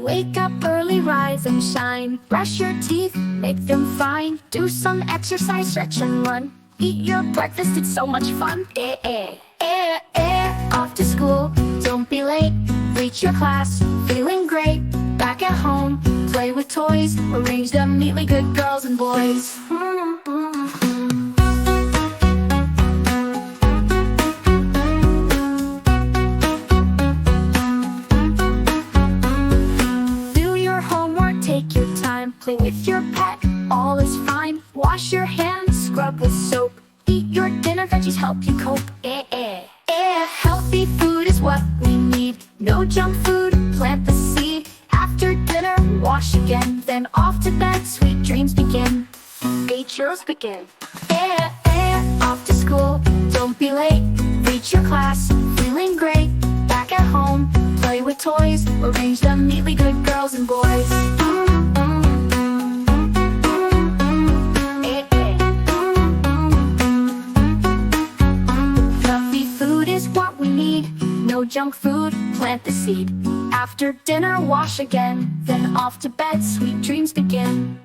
Wake up early, rise and shine. Brush your teeth, make them fine. Do some exercise, stretch and run. Eat your breakfast, it's so much fun. Off to school, don't be late. Reach your class, feeling great. Back at home, play with toys. Arrange them neatly, good girls and boys. Do your homework, take your time. Play with your pet, all is fine. Wash your hands, scrub with soap. Eat your dinner, veggies help you cope. Healthy food is what we need. No junk food, plant the seed. After dinner, wash again. Then off to bed, sweet dreams begin. Churros begin. Off to school, don't be late. Reach your class, feeling great. Back at home, play with toys. Arrange them neatly, good girls and boys. No junk food, plant the seed. After dinner, wash again. Then off to bed, sweet dreams begin.